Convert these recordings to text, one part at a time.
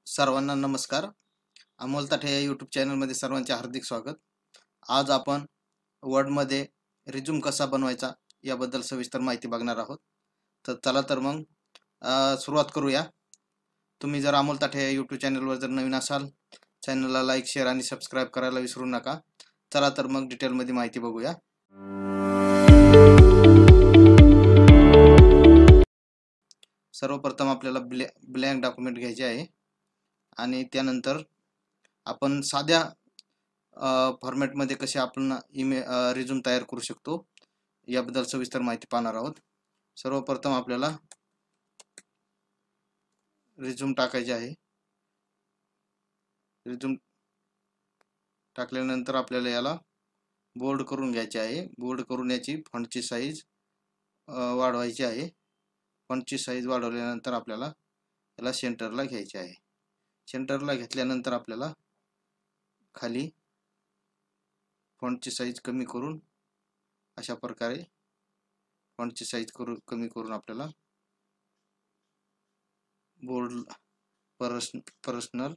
सर्वांना नमस्कार. अमोल ताठे या यूट्यूब चॅनलमध्ये सर्वांचे हार्दिक स्वागत. आज आपण वर्डमध्ये रिझ्यूम कसा बनवायचा याबद्दल सविस्तर माहिती बघणार आहोत. तर चला तर मग सुरुवात करूया. तुम्ही जर अमोल ताठे या यूट्यूब चॅनलवर जर नवीन असाल, चॅनलला लाईक, शेअर आणि सबस्क्राईब करायला विसरू नका. चला तर मग डिटेलमध्ये माहिती बघूया. सर्वप्रथम आपल्याला ब्लँक डॉक्युमेंट घ्यायचे आहे आणि त्यानंतर आपण साध्या फॉर्मॅटमध्ये कसे आपण रिझ्यूम तयार करू शकतो याबद्दल सविस्तर माहिती पाहणार आहोत. सर्वप्रथम आपल्याला रिझ्यूम टाकायचे आहे. रिझ्यूम टाकल्यानंतर आपल्याला याला बोल्ड करून घ्यायचे आहे. बोल्ड करून याची फॉन्टची साईज वाढवायची आहे. फॉन्टची साईज वाढवल्यानंतर आपल्याला याला सेंटरला घ्यायचे आहे. सेंटरला घेतल्यानंतर आपल्याला खाली फॉन्टची साईज कमी करून अशा प्रकारे फॉन्टची साईज कमी करून आपल्याला बोल्ड पर्सनल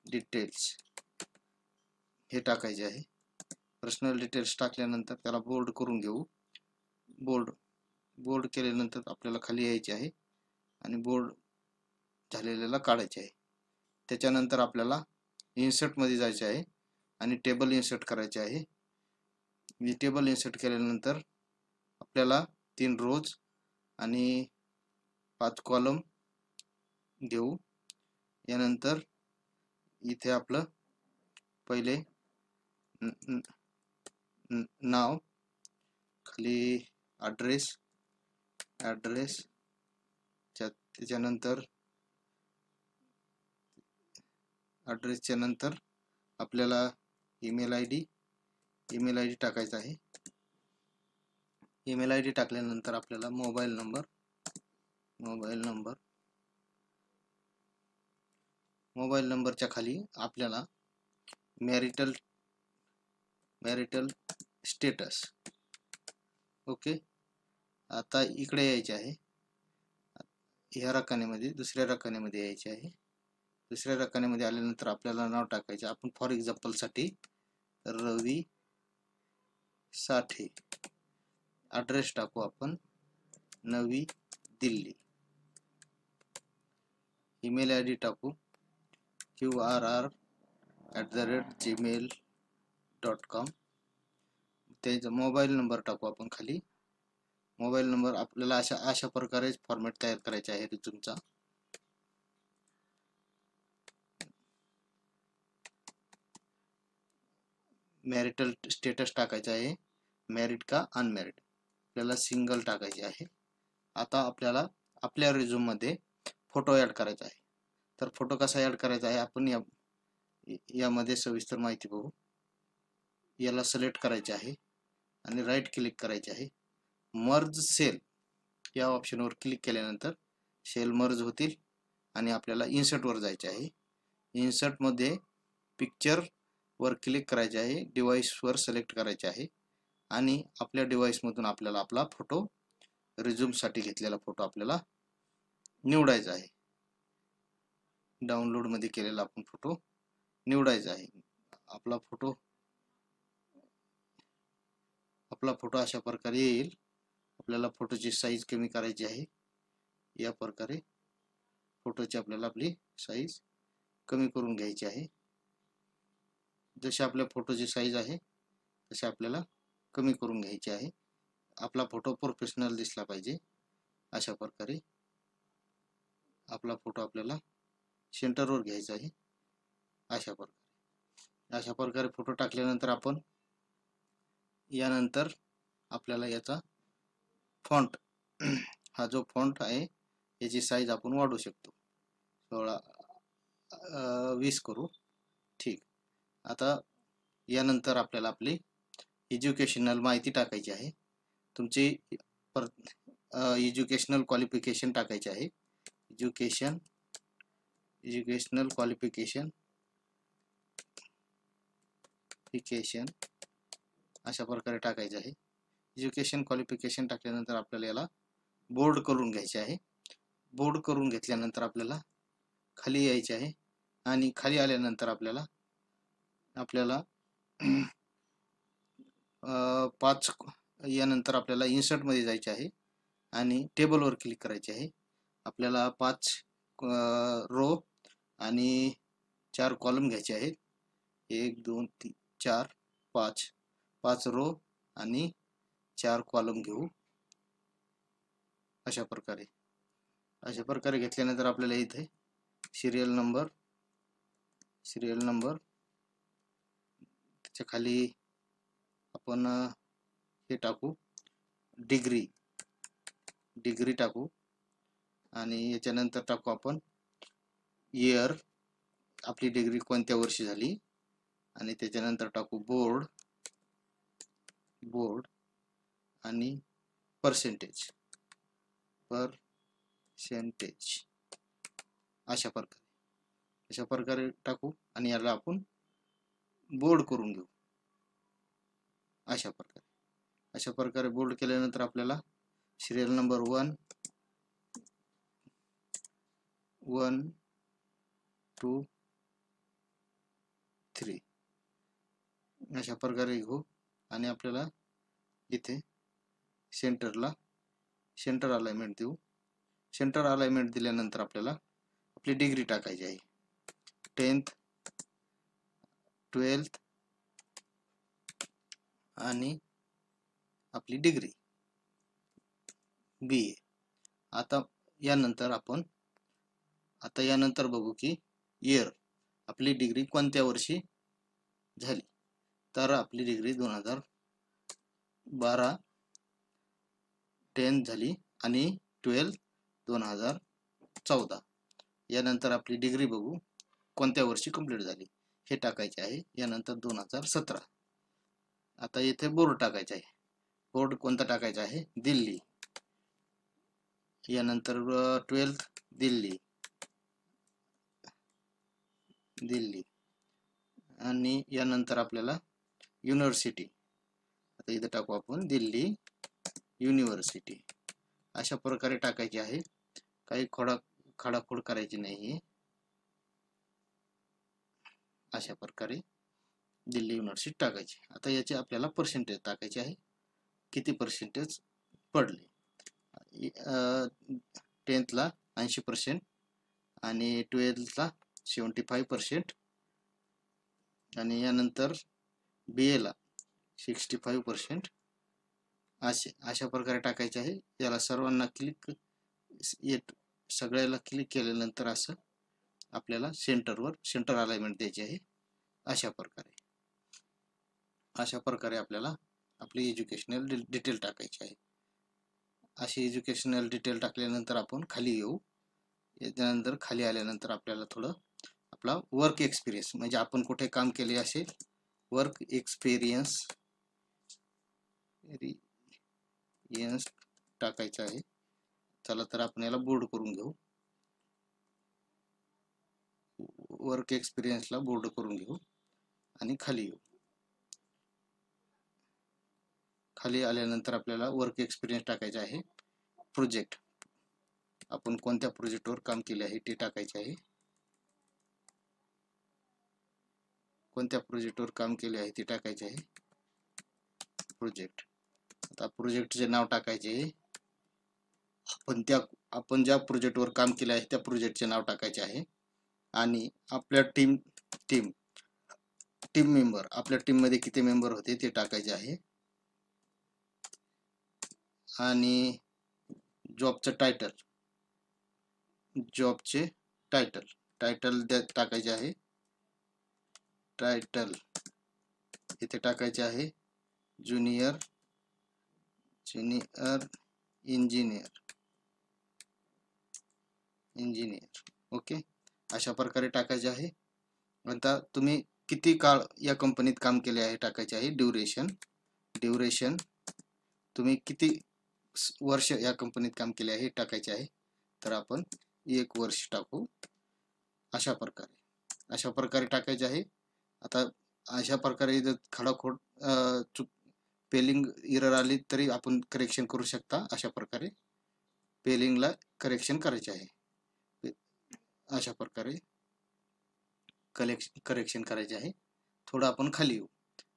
डिटेल्स हे टाकायचे आहे. पर्सनल डिटेल्स टाकल्यानंतर त्याला बोल्ड करून घेऊ. बोल्ड केल्यानंतर आपल्याला खाली यायचे आहे आणि बोल्ड झालेल्याला काढायचे आहे. त्याच्यानंतर आपल्याला इन्सर्ट मध्ये जायचे आहे आणि टेबल इन्सर्ट करायचे आहे. टेबल इन्सर्ट केल्यानंतर आपल्याला 3 रोज आणि 5 कॉलम देऊ. यानंतर इथे आपलं पहिले नाव, खाली ॲड्रेस, त्याच्यानंतर ॲड्रेसच्या नंतर आपल्याला ईमेल आय डी टाकायचा आहे. ईमेल आय डी टाकल्यानंतर आपल्याला मोबाईल नंबरच्या खाली आपल्याला मॅरिटल स्टेटस. ओके. आता इकडे यायचे आहे. ह्या रकान्यामध्ये दुसऱ्या रकान्यामध्ये यायचे आहे. दुसऱ्या रकान्यामध्ये आल्यानंतर आपल्याला नाव टाकायचे. आपण फॉर एक्झाम्पल साठी रवी साठे. ॲड्रेस टाकू आपण नवी दिल्ली. ईमेल आय डी टाकू qrr@gmail.com. त्याचा मोबाईल नंबर टाकू आपण खाली. मोबाईल नंबर आपल्याला अशा प्रकारे फॉर्मॅट तयार करायचा आहे रिझ्यूमचा. मॅरिटल स्टेटस टाकायचा आहे, मॅरिड का अनमॅरिड. आपल्याला सिंगल टाकायचे आहे. आता आपल्याला आपल्या रिझ्यूम मध्ये फोटो ऍड करायचा आहे. तर फोटो कसा ऍड करायचा आहे आपण यामध्ये सविस्तर माहिती बघू. याला सिलेक्ट करायचे आहे आणि राईट क्लिक करायचे आहे. मर्ज सेल या ऑप्शनवर क्लिक केल्यानंतर सेल मर्ज होतील आणि आपल्याला इन्सर्ट वर जायचे आहे. इन्सर्ट मध्ये पिक्चर वर क्लिक करायचे आहे. डिव्हाइस वर सिलेक्ट करायचे आहे आणि आपल्या डिव्हाइस मधून आपल्याला आपला फोटो, रिझ्यूम साठी घेतलेला फोटो आपल्याला निवडायचा आहे. डाउनलोड मध्ये केलेला आपण फोटो निवडायचा आहे. आपला फोटो अशा प्रकारे येईल. आपल्याला फोटोची साईज कमी करायची आहे. या प्रकारे फोटोची आपल्याला आपली साईज कमी करून घ्यायची आहे. जशी आपल्या फोटोची साईज आहे तशी आपल्याला कमी करून घ्यायची आहे. आपला फोटो प्रोफेशनल दिसला पाहिजे. अशा प्रकारे आपला फोटो आपल्याला सेंटरवर घ्यायचा आहे. अशा प्रकारे फोटो टाकल्यानंतर आपण यानंतर आपल्याला याचा फॉन्ट हा जो फॉन्ट आहे याची साईज आपण वाढवू शकतो. 20 करू. ठीक. आता यानंतर आपल्याला आपली एज्युकेशनल माहिती टाकायची आहे. तुमची एज्युकेशनल क्वालिफिकेशन टाकायचे आहे. एज्युकेशनल क्वालिफिकेशन अशा प्रकारे टाकायचे आहे. एज्युकेशन क्वालिफिकेशन टाकल्यानंतर आपल्याला याला बोल्ड करून घ्यायचे आहे. बोल्ड करून घेतल्यानंतर आपल्याला खाली यायचे आहे आणि खाली आल्यानंतर आपल्याला 5 यानंतर आपल्याला इन्सर्टमध्ये जायचे आहे आणि टेबलवर क्लिक करायचे आहे. आपल्याला 5 रो आणि 4 कॉलम घ्यायचे आहेत. 1 2 3 4 5 रो आणि 4 कॉलम घेऊ. अशा प्रकारे घेतल्यानंतर आपल्याला इथे सिरियल नंबर त्याच्या खाली आपण हे टाकू, डिग्री टाकू आणि याच्यानंतर टाकू आपण इयर, आपली डिग्री कोणत्या वर्षी झाली, आणि त्याच्यानंतर टाकू बोर्ड आणि पर्सेंटेज अशा प्रकारे टाकू आणि याला आपण बोर्ड करून घेऊ. अशा प्रकारे बोल्ड केल्यानंतर आपल्याला सिरियल नंबर 1 2 3 अशा प्रकारे घेऊ आणि आपल्याला इथे सेंटर अलाइनमेंट देऊ. सेंटर अलाइनमेंट दिल्यानंतर आपल्याला आपली डिग्री टाकायची आहे. 10th 12th आणि आपली डिग्री BA. आता यानंतर बघू की इयर, आपली डिग्री कोणत्या वर्षी झाली. तर आपली डिग्री 2012 10th झाली आणि 12th 2014. यानंतर आपली डिग्री बघू कोणत्या वर्षी कंप्लीट झाली, हे टाकायचे आहे. यानंतर 2017. आता इथे बोर्ड टाकायचा आहे. बोर्ड कोणता टाकायचा आहे, दिल्ली. यानंतर 12th दिल्ली आणि यानंतर आपल्याला युनिव्हर्सिटी, आता इथे टाकू आपण दिल्ली युनिव्हर्सिटी. अशा प्रकारे टाकायची आहे. काही खाडाखोड करायची नाही. अशा प्रकारे दिल्ली युनिव्हर्सिटी टाकायची. आता याचे आपल्याला पर्सेंटेज टाकायचे आहे, किती पर्सेंटेज पडले. 10th ला 80% आणि 12th ला 75% आणि यानंतर BA ला 65%. अशा प्रकारे टाकायचे आहे. याला सर्वांना सगळ्याला क्लिक केल्यानंतर असं आपल्याला सेंटर अलाइनमेंट द्यायची आहे. अशा प्रकारे आपल्याला आपली एज्युकेशनल डिटेल टाकायची आहे. अशी एज्युकेशनल डिटेल टाकल्यानंतर आपण खाली येऊ. याच्यानंतर खाली आल्यानंतर आपल्याला थोडं आपला वर्क एक्सपिरियन्स, म्हणजे आपण कुठे काम केले असेल, वर्क एक्सपिरियन्स टाकायचं आहे. चला तर आपण याला बोल्ड करून घेऊ. वर्क एक्सपिरियन्सला बोल्ड करून घेऊ आणि खाली येऊ. खाली आल्यानंतर आपल्याला वर्क एक्सपिरियन्स टाकायचा आहे. प्रोजेक्ट, आपण कोणत्या प्रोजेक्टवर काम केले आहे ते टाकायचे आहे. कोणत्या प्रोजेक्टवर काम केले आहे ते टाकायचे आहे. प्रोजेक्ट. आता प्रोजेक्टचे नाव टाकायचे आहे. आपण ज्या प्रोजेक्टवर काम केले आहे त्या प्रोजेक्टचे नाव टाकायचे आहे. आणि आपल्या टीम मेंबर, आपल्या टीम मध्ये किती मेंबर होते ते टाकायचे आहे. आणि जॉबचे टायटल टाकायचे आहे. टायटल इथे टाकायचे आहे ज्युनियर इंजिनियर. ओके, अशा प्रकारे टाकायचे आहे. आता तुम्ही किती काळ या कंपनीत काम केले आहे टाकायचे आहे. ड्युरेशन तुम्ही किती वर्ष या कंपनीत काम केले आहे टाकायचे आहे. तर आपण 1 वर्ष टाकू. अशा प्रकारे टाकायचे आहे. आता अशा प्रकारे जर खाडाखोड स्पेलिंग एरर आली तरी आपण करेक्शन करू शकता. अशा प्रकारे स्पेलिंगला करेक्शन करायचे आहे. अशा प्रकारे करेक्शन करायचे आहे. थोडं आपण खाली येऊ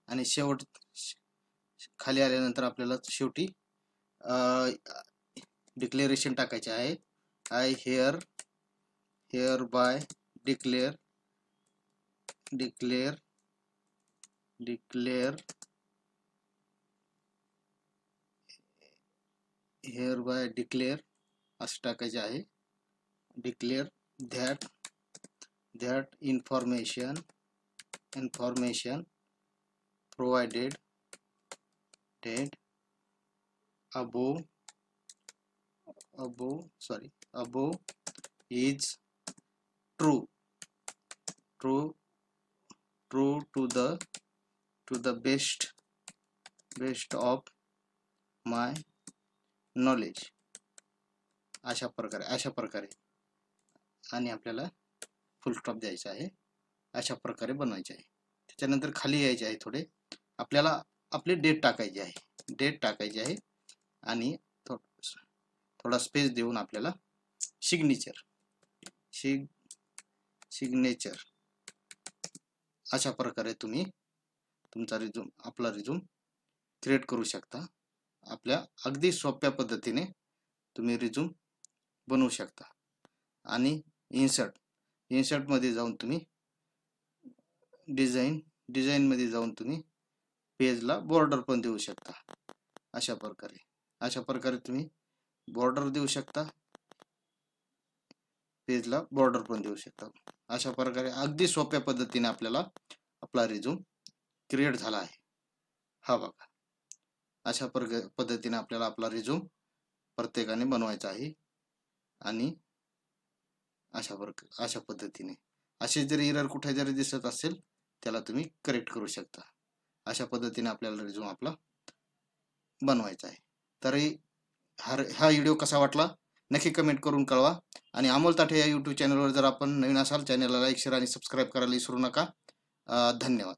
आणि खाली आल्यानंतर आपल्याला शेवटी डिक्लेरेशन टाकायचे आहे. आय हिअर बाय डिक्लेअर असं टाकायचे आहे. Declare that information provided above is true to the best of my knowledge. अशा प्रकारे आणि आपल्याला फुल स्टॉप द्यायचा आहे. अशा प्रकारे बनवायचे आहे. त्याच्यानंतर खाली यायचे आहे. थोडे आपल्याला आपली डेट टाकायची आहे आणि थोडा स्पेस देऊन आपल्याला सिग्नेचर अशा प्रकारे तुम्ही तुमचा आपला रिझ्यूम क्रिएट करू शकता. आपल्या अगदी सोप्या पद्धतीने तुम्ही रिझ्यूम बनवू शकता. आणि इन्सर्ट मध्ये जाऊन तुम्ही डिझाईन मध्ये जाऊन तुम्ही पेजला बॉर्डर पण देऊ शकता. अशा प्रकारे तुम्ही बॉर्डर देऊ शकता, पेजला बॉर्डर पण देऊ शकता. अशा प्रकारे अगदी सोप्या पद्धतीने आपल्याला आपला रिझ्यूम क्रिएट झाला आहे. हा बघा, अशा पद्धतीने आपल्याला आपला रिझ्यूम प्रत्येकाने बनवायचा आहे. आणि अशा पद्धतीने असे जरी एरर कुठे जरी दिसत असेल त्याला तुम्ही करेक्ट करू शकता. अशा पद्धतीने आपल्याला रिझ्यूम आपला बनवायचा आहे. तरी हा व्हिडिओ कसा वाटला नक्की कमेंट करून कळवा. आणि अमोल ताठे या यूट्यूब चॅनलवर जर आपण नवीन असाल चॅनलला लाईक शेअर आणि सबस्क्राईब करायला विसरू नका. धन्यवाद.